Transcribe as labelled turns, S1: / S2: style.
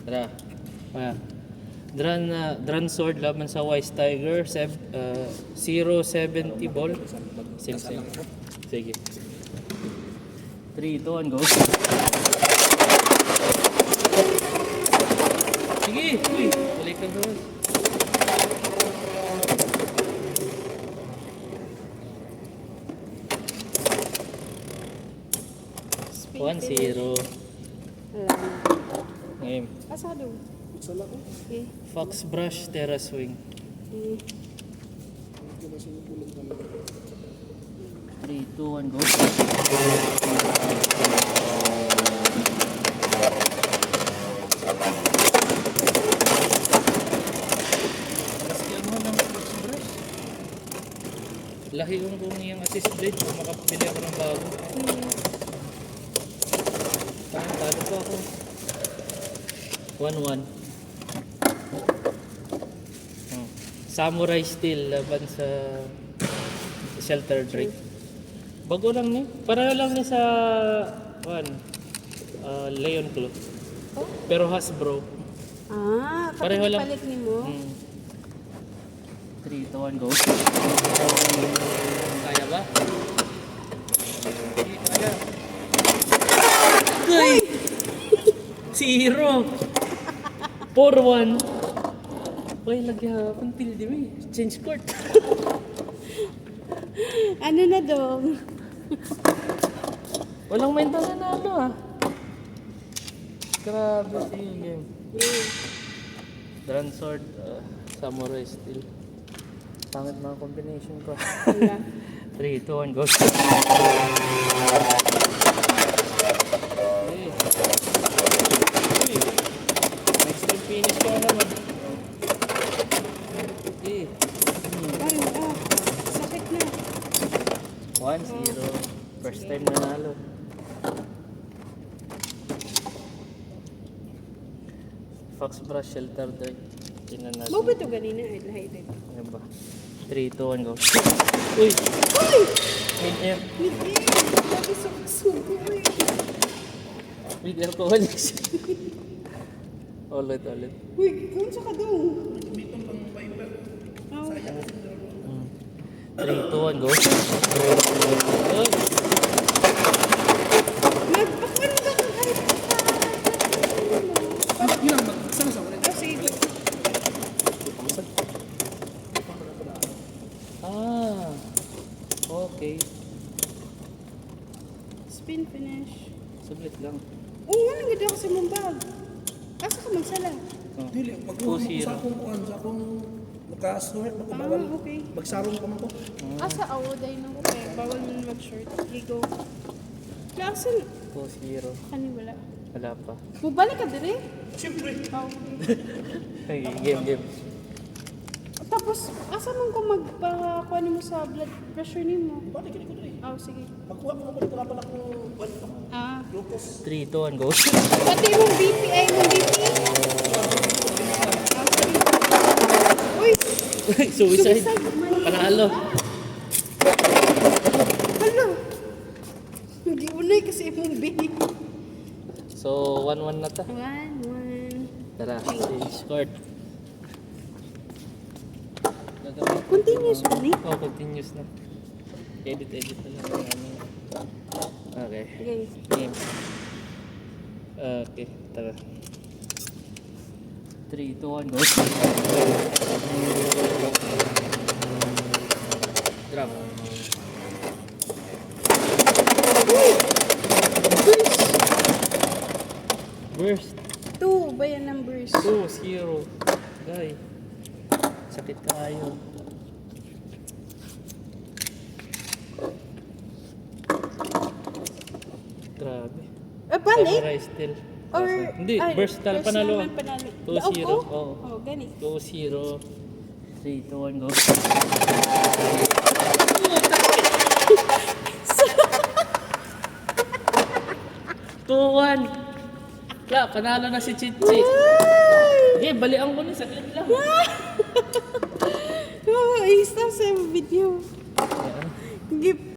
S1: Tara. Dran sword laban sa Wise Tiger. 070 ball. Same. Sige. 3, 2, 1, go. Sige. Uy, balik ka doon.
S2: Spin
S1: 1-0. Game.
S2: Asado. Okay.
S1: Fox brush, Terra swing. 3, 2, 1, go. Maskihan mo ng Fox brush. Lahi yung kung yung assist blade kung makapili ako ng bago. Talo po ako. 1-1. Samurai Steel laban sa Shelter Drake. Bago lang ni. Para lang ni sa Leon Claw.
S2: Oh?
S1: Pero Hasbro.
S2: Pareho
S1: lang.
S2: palit ni mo.
S1: 3, 2, 1, go. Kaya ba? Kaya. Uy! 0! 4-1. Uy, lagyan pildi mo eh. Change court.
S2: Ano na dong?
S1: Walang mental na nalo ah. Grabe yung game. Dran sword, samurai steel. Pangit mga combination ko. 3, 2, 1, go. Next time finish ko na naman.
S2: Sakit na.
S1: 1-0. First time nanalo. Fox brush, Shelter Drake. Tingnan natin.
S2: Mo ba ito ganina? Highlighted.
S1: Ano ba? 3, 2, 1, go. Uy!
S2: Uy!
S1: Mid-air.
S2: Mid-air. Grabe suko eh.
S1: Mid-air ko ulit. Ulit.
S2: Uy, kung sa ka dong?
S1: 3, 2, 1, go. Uy!
S2: Nagpakuan ka kung kahit
S3: Yun lang, magsama-sama rin.
S2: sige.
S1: Okay.
S2: Spin finish.
S1: Sublit lang.
S2: Ano ganda ako sa mong bag? Asa ka magsala?
S3: Dili,
S1: Two,
S3: pag
S1: zero.
S3: sa akong nakasuhet, bawal.
S2: Okay.
S3: Magsarong pa man ko.
S2: Asa awoday nung okay. Bawal mo mag-short. Okay, go. Klasan.
S1: 2-0.
S2: Kani wala.
S1: Wala pa.
S2: Bubalik ka din eh?
S3: Siyempre.
S2: Okay.
S1: Game.
S2: Tapos, asa man ko magpakuha mo sa blood pressure ni mo?
S3: Balik ka dito rin.
S2: Sige.
S3: Magkuha mo ako dito na pala kung glucose.
S1: 3, 2, 1, go.
S2: Pati mong BP ay mong BP. Uy!
S1: Suicide. Panalo.
S2: Hala! Hindi unay kasi mong BP.
S1: So, 1-1 na ta.
S2: 1-1.
S1: Tara, change court.
S2: Continuous ba ni?
S1: Continuous na. Edit na lang. Okay.
S2: Okay.
S1: Game. Okay, tara. 3, 2, 1, go. Drop. Burst.
S2: 2 ba yan numbers?
S1: 2-0. Guy. Sakit kayo. Grabe.
S2: Balik?
S1: Samurai Steel.
S2: Or,
S1: Hindi, burst tal panalo.
S2: naman panalo.
S1: 2-0.
S2: Oo.
S1: Oo.
S2: Gani.
S1: 2-0. 3, 2, 1, go. 2-1. Kaya, panalo na si Chichi. Okay, balian ko na. Saglit lang.
S2: Oh, i-stop sa video. Give